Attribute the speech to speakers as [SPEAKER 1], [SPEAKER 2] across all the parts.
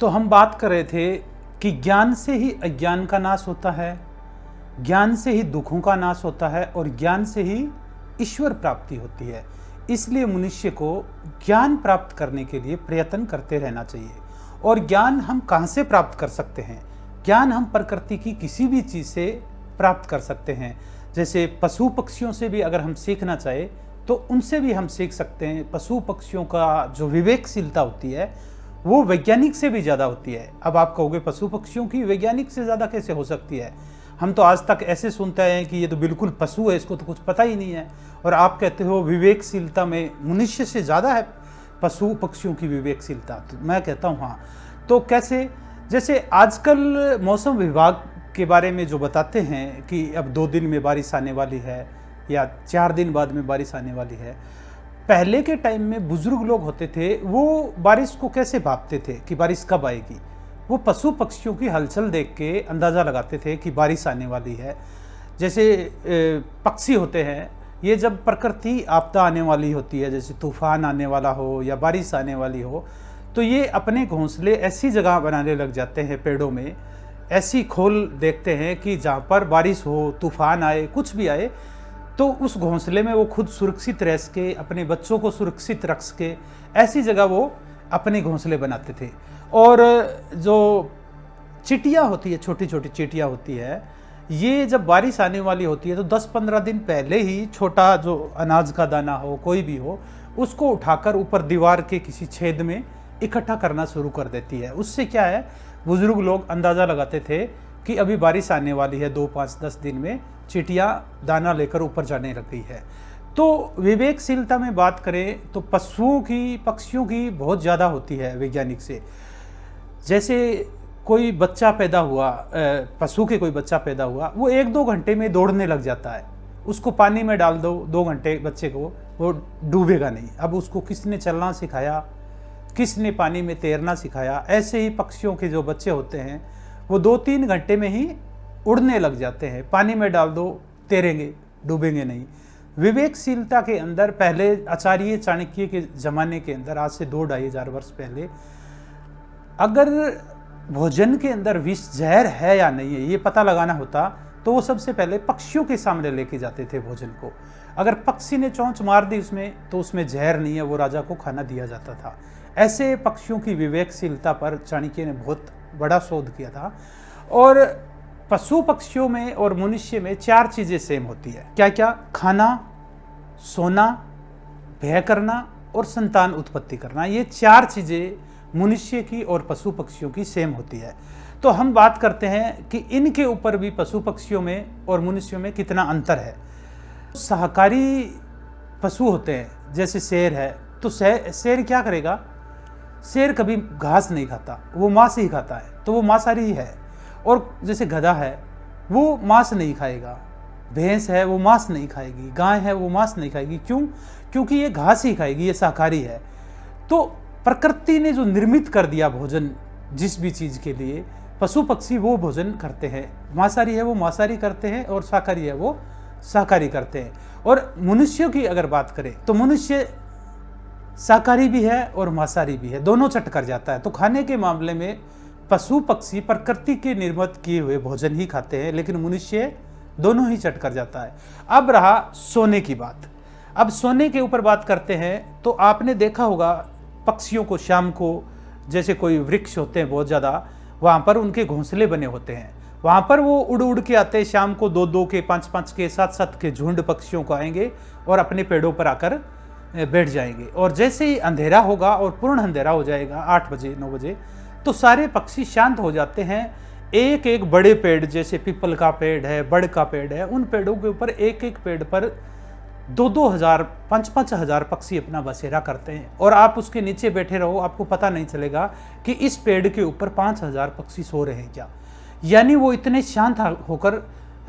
[SPEAKER 1] तो हम बात कर रहे थे कि ज्ञान से ही अज्ञान का नाश होता है, ज्ञान से ही दुखों का नाश होता है और ज्ञान से ही ईश्वर प्राप्ति होती है। इसलिए मनुष्य को ज्ञान प्राप्त करने के लिए प्रयत्न करते रहना चाहिए। और ज्ञान हम कहाँ से प्राप्त कर सकते हैं? ज्ञान हम प्रकृति की किसी भी चीज़ से प्राप्त कर सकते हैं। जैसे पशु पक्षियों से भी अगर हम सीखना चाहे तो उनसे भी हम सीख सकते हैं। पशु पक्षियों का जो विवेकशीलता होती है वो वैज्ञानिक से भी ज़्यादा होती है। अब आप कहोगे पशु पक्षियों की वैज्ञानिक से ज़्यादा कैसे हो सकती है? हम तो आज तक ऐसे सुनते हैं कि ये तो बिल्कुल पशु है, इसको तो कुछ पता ही नहीं है। और आप कहते हो विवेकशीलता में मनुष्य से ज़्यादा है पशु पक्षियों की विवेकशीलता। तो मैं कहता हूँ हाँ। तो कैसे? जैसे आजकल मौसम विभाग के बारे में जो बताते हैं कि अब 2 दिन में बारिश आने वाली है या 4 दिन बाद में बारिश आने वाली है। पहले के टाइम में बुजुर्ग लोग होते थे, वो बारिश को कैसे भांपते थे कि बारिश कब आएगी? वो पशु पक्षियों की हलचल देख के अंदाज़ा लगाते थे कि बारिश आने वाली है। जैसे पक्षी होते हैं, ये जब प्रकृति आपदा आने वाली होती है, जैसे तूफान आने वाला हो या बारिश आने वाली हो, तो ये अपने घोंसले ऐसी जगह बनाने लग जाते हैं, पेड़ों में ऐसी खोल देखते हैं कि जहाँ पर बारिश हो, तूफान आए, कुछ भी आए, तो उस घोंसले में वो खुद सुरक्षित रह सके, अपने बच्चों को सुरक्षित रख सके, ऐसी जगह वो अपने घोंसले बनाते थे। और जो चिटिया होती है, छोटी छोटी चिटिया होती है, ये जब बारिश आने वाली होती है तो 10-15 दिन पहले ही छोटा जो अनाज का दाना हो, कोई भी हो, उसको उठाकर ऊपर दीवार के किसी छेद में इकट्ठा करना शुरू कर देती है। उससे क्या है, बुजुर्ग लोग अंदाज़ा लगाते थे कि अभी बारिश आने वाली है, 2, 5, 10 दिन में चिटिया दाना लेकर ऊपर जाने लग गई है। तो विवेकशीलता में बात करें तो पशुओं की, पक्षियों की बहुत ज़्यादा होती है वैज्ञानिक से। जैसे कोई बच्चा पैदा हुआ, पशु के कोई बच्चा पैदा हुआ, वो 1-2 घंटे में दौड़ने लग जाता है। उसको पानी में डाल दो 2 घंटे बच्चे को, वो डूबेगा नहीं। अब उसको किसने चलना सिखाया, किसने पानी में तैरना सिखाया? ऐसे ही पक्षियों के जो बच्चे होते हैं वो 2-3 घंटे में ही उड़ने लग जाते हैं। पानी में डाल दो, तैरेंगे, डूबेंगे नहीं। विवेकशीलता के अंदर पहले आचार्य चाणक्य के ज़माने के अंदर, आज से 2-2.5 वर्ष पहले, अगर भोजन के अंदर विष जहर है या नहीं है ये पता लगाना होता तो वो सबसे पहले पक्षियों के सामने लेके जाते थे भोजन को। अगर पक्षी ने चोंच मार दी उसमें तो उसमें जहर नहीं है, वो राजा को खाना दिया जाता था। ऐसे पक्षियों की विवेकशीलता पर चाणक्य ने बहुत बड़ा शोध किया था। और पशु पक्षियों में और मनुष्य में 4 चीज़ें सेम होती है। क्या क्या? खाना, सोना, भय करना और संतान उत्पत्ति करना। ये 4 चीज़ें मनुष्य की और पशु पक्षियों की सेम होती है। तो हम बात करते हैं कि इनके ऊपर भी पशु पक्षियों में और मनुष्यों में कितना अंतर है। शाकाहारी पशु होते हैं, जैसे शेर है, तो शेर क्या करेगा? शेर कभी घास नहीं खाता, वो मांस ही खाता है, तो वो मांसाहारी ही है। और जैसे गधा है, वो मांस नहीं खाएगा। भैंस है, वो मांस नहीं खाएगी। गाय है, वो मांस नहीं खाएगी। क्यों? क्योंकि ये घास ही खाएगी, ये शाकाहारी है। तो प्रकृति ने जो निर्मित कर दिया भोजन जिस भी चीज़ के लिए, पशु पक्षी वो भोजन करते हैं। मांसाहारी है वो मांसाहारी करते हैं और शाकाहारी है वो शाकाहारी करते हैं। और मनुष्यों की अगर बात करें तो मनुष्य शाकाहारी भी है और मांसाहारी भी है, दोनों चट कर जाता है। तो खाने के मामले में पशु पक्षी प्रकृति के निर्मित किए हुए भोजन ही खाते हैं, लेकिन मनुष्य दोनों ही चट कर जाता है। अब रहा सोने की बात। अब सोने के ऊपर बात करते हैं तो आपने देखा होगा पक्षियों को शाम को, जैसे कोई वृक्ष होते हैं बहुत ज़्यादा, वहाँ पर उनके घोंसले बने होते हैं, वहाँ पर वो उड़ उड़ के आते हैं। शाम को 2-2 के, 5-5 के, 7-7 के झुंड पक्षियों को आएंगे और अपने पेड़ों पर आकर बैठ जाएंगे। और जैसे ही अंधेरा होगा और पूर्ण अंधेरा हो जाएगा 8 बजे 9 बजे, तो सारे पक्षी शांत हो जाते हैं। एक एक बड़े पेड़, जैसे पीपल का पेड़ है, बड़ का पेड़ है, उन पेड़ों के ऊपर एक एक पेड़ पर 2-2 हज़ार, 5-5 हज़ार पक्षी अपना बसेरा करते हैं। और आप उसके नीचे बैठे रहो, आपको पता नहीं चलेगा कि इस पेड़ के ऊपर 5,000 पक्षी सो रहे हैं क्या। यानी वो इतने शांत होकर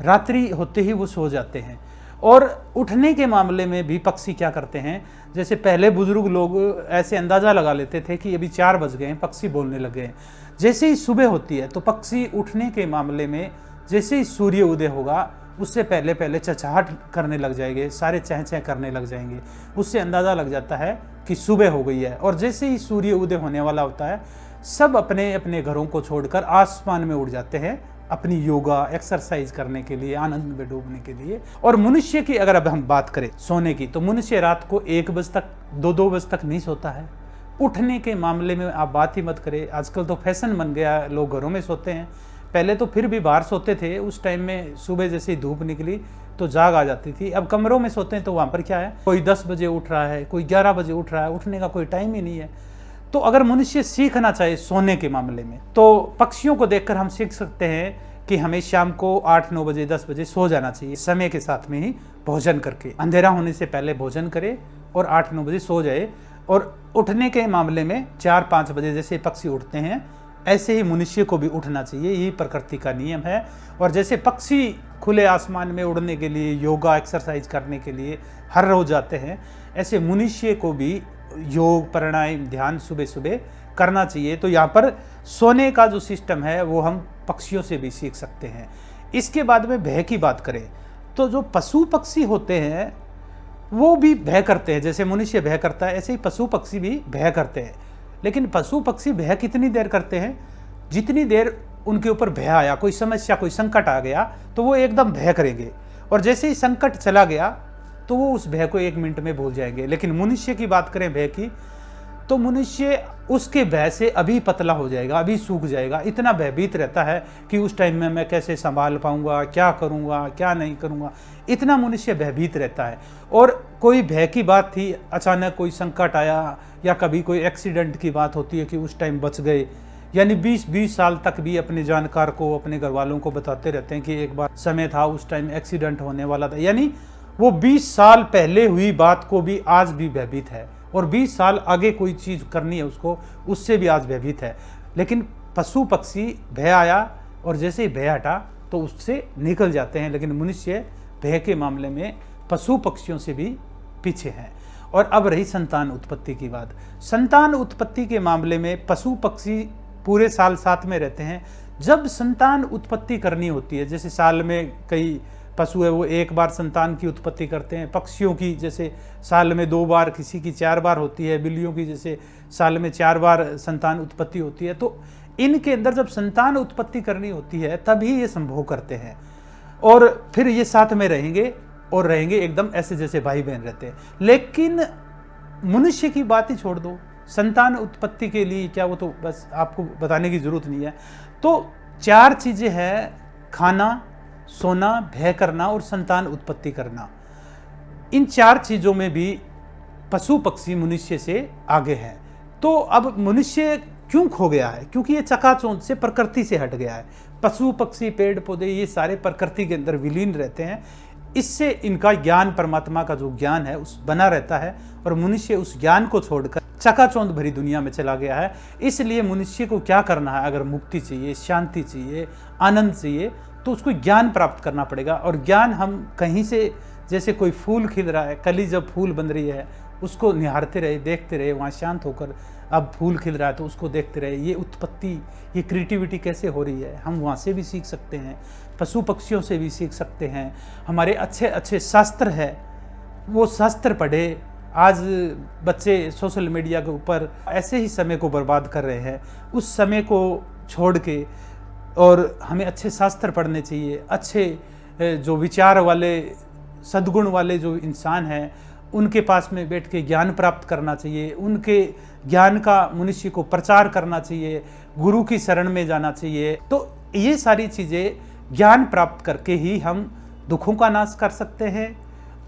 [SPEAKER 1] रात्रि होते ही वो सो जाते हैं। और उठने के मामले में भी पक्षी क्या करते हैं, जैसे पहले बुजुर्ग लोग ऐसे अंदाज़ा लगा लेते थे कि अभी 4 बज गए हैं, पक्षी बोलने लगे हैं। जैसे ही सुबह होती है तो पक्षी उठने के मामले में, जैसे ही सूर्य उदय होगा उससे पहले पहले चहचहाट करने लग जाएंगे, सारे चह चह करने लग जाएंगे। उससे अंदाज़ा लग जाता है कि सुबह हो गई है। और जैसे ही सूर्य उदय होने वाला होता है सब अपने अपने घरों को छोड़कर आसमान में उड़ जाते हैं अपनी योगा एक्सरसाइज करने के लिए, आनंद में डूबने के लिए। और मनुष्य की अगर अब हम बात करें सोने की, तो मनुष्य रात को 1 बजे तक 2 बजे तक नहीं सोता है। उठने के मामले में आप बात ही मत करें, आजकल तो फैशन बन गया, लोग घरों में सोते हैं। पहले तो फिर भी बाहर सोते थे, उस टाइम में सुबह जैसे ही धूप निकली तो जाग आ जाती थी। अब कमरों में सोते हैं तो वहाँ पर क्या है, कोई 10 बजे उठ रहा है, कोई 11 बजे उठ रहा है, उठने का कोई टाइम ही नहीं है। तो अगर मनुष्य सीखना चाहे सोने के मामले में, तो पक्षियों को देखकर हम सीख सकते हैं कि हमें शाम को 8-9 बजे 10 बजे सो जाना चाहिए, समय के साथ में ही भोजन करके, अंधेरा होने से पहले भोजन करे और 8-9 बजे सो जाए। और उठने के मामले में 4-5 बजे जैसे पक्षी उठते हैं ऐसे ही मनुष्य को भी उठना चाहिए, यही प्रकृति का नियम है। और जैसे पक्षी खुले आसमान में उड़ने के लिए, योगा एक्सरसाइज करने के लिए हर रोज जाते हैं, ऐसे मनुष्य को भी योग प्राणायाम ध्यान सुबह सुबह करना चाहिए। तो यहाँ पर सोने का जो सिस्टम है वो हम पक्षियों से भी सीख सकते हैं। इसके बाद में भय की बात करें तो जो पशु पक्षी होते हैं वो भी भय करते हैं, जैसे मनुष्य भय करता है ऐसे ही पशु पक्षी भी भय करते हैं। लेकिन पशु पक्षी भय कितनी देर करते हैं, जितनी देर उनके ऊपर भय आया, कोई समस्या कोई संकट आ गया तो वो एकदम भय करेंगे, और जैसे ही संकट चला गया तो वो उस भय को 1 मिनट में भूल जाएंगे। लेकिन मनुष्य की बात करें भय की, तो मनुष्य उसके भय से अभी पतला हो जाएगा, अभी सूख जाएगा, इतना भयभीत रहता है कि उस टाइम में मैं कैसे संभाल पाऊंगा, क्या करूंगा क्या नहीं करूंगा, इतना मनुष्य भयभीत रहता है। और कोई भय की बात थी, अचानक कोई संकट आया या कभी कोई एक्सीडेंट की बात होती है कि उस टाइम बच गए, यानी 20-20 साल तक भी अपने जानकार को, अपने घर वालों को बताते रहते हैं कि एक बार समय था उस टाइम एक्सीडेंट होने वाला था, यानी वो 20 साल पहले हुई बात को भी आज भी भयभीत है, और 20 साल आगे कोई चीज़ करनी है उसको, उससे भी आज भयभीत है। लेकिन पशु पक्षी भय आया और जैसे ही भय हटा तो उससे निकल जाते हैं, लेकिन मनुष्य भय के मामले में पशु पक्षियों से भी पीछे हैं। और अब रही संतान उत्पत्ति की बात। संतान उत्पत्ति के मामले में पशु पक्षी पूरे साल साथ में रहते हैं। जब संतान उत्पत्ति करनी होती है, जैसे साल में कई पशु है वो 1 बार संतान की उत्पत्ति करते हैं, पक्षियों की जैसे साल में 2 बार, किसी की 4 बार होती है, बिल्लियों की जैसे साल में 4 बार संतान उत्पत्ति होती है। तो इनके अंदर जब संतान उत्पत्ति करनी होती है तभी ये संभोग करते हैं, और फिर ये साथ में रहेंगे और रहेंगे एकदम ऐसे जैसे भाई बहन रहते हैं। लेकिन मनुष्य की बात ही छोड़ दो, संतान उत्पत्ति के लिए क्या, वो तो बस आपको बताने की जरूरत नहीं है। तो 4 चीजें हैं, खाना, सोना, भय करना और संतान उत्पत्ति करना। इन 4 चीजों में भी पशु पक्षी मनुष्य से आगे हैं। तो अब मनुष्य क्यों खो गया है, क्योंकि ये चकाचौंध से प्रकृति से हट गया है। पशु पक्षी पेड़ पौधे ये सारे प्रकृति के अंदर विलीन रहते हैं, इससे इनका ज्ञान, परमात्मा का जो ज्ञान है उस बना रहता है, और मनुष्य उस ज्ञान को छोड़कर चकाचौंध भरी दुनिया में चला गया है। इसलिए मनुष्य को क्या करना है, अगर मुक्ति चाहिए, शांति चाहिए, आनंद चाहिए, तो उसको ज्ञान प्राप्त करना पड़ेगा। और ज्ञान हम कहीं से, जैसे कोई फूल खिल रहा है, कली जब फूल बन रही है उसको निहारते रहे, देखते रहे, वहाँ शांत होकर अब फूल खिल रहा है तो उसको देखते रहे, ये उत्पत्ति, ये क्रिएटिविटी कैसे हो रही है, हम वहाँ से भी सीख सकते हैं, पशु पक्षियों से भी सीख सकते हैं। हमारे अच्छे अच्छे शास्त्र है, वो शास्त्र पढ़े। आज बच्चे सोशल मीडिया के ऊपर ऐसे ही समय को बर्बाद कर रहे हैं, उस समय को छोड़ के, और हमें अच्छे शास्त्र पढ़ने चाहिए। अच्छे जो विचार वाले, सद्गुण वाले जो इंसान हैं उनके पास में बैठ के ज्ञान प्राप्त करना चाहिए, उनके ज्ञान का मनुष्य को प्रचार करना चाहिए, गुरु की शरण में जाना चाहिए। तो ये सारी चीज़ें ज्ञान प्राप्त करके ही हम दुखों का नाश कर सकते हैं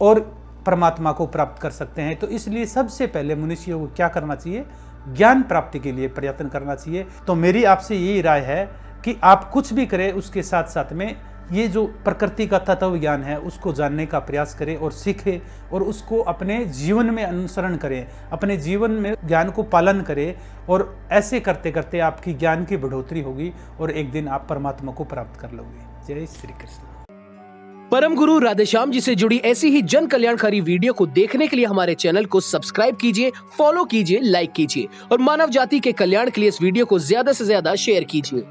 [SPEAKER 1] और परमात्मा को प्राप्त कर सकते हैं। तो इसलिए सबसे पहले मनुष्य को क्या करना चाहिए, ज्ञान प्राप्ति के लिए प्रयत्न करना चाहिए। तो मेरी आपसे यही राय है कि आप कुछ भी करें, उसके साथ साथ में ये जो प्रकृति का तत्व ज्ञान है उसको जानने का प्रयास करें और सीखें, और उसको अपने जीवन में अनुसरण करें, अपने जीवन में ज्ञान को पालन करें, और ऐसे करते करते आपकी ज्ञान की बढ़ोतरी होगी और एक दिन आप परमात्मा को प्राप्त कर लोगे। जय श्री कृष्ण।
[SPEAKER 2] परम गुरु राधेश्याम जी से जुड़ी ऐसी ही जन कल्याणकारी वीडियो को देखने के लिए हमारे चैनल को सब्सक्राइब कीजिए, फॉलो कीजिए, लाइक कीजिए, और मानव जाति के कल्याण के लिए इस वीडियो को ज्यादा से ज्यादा शेयर कीजिए।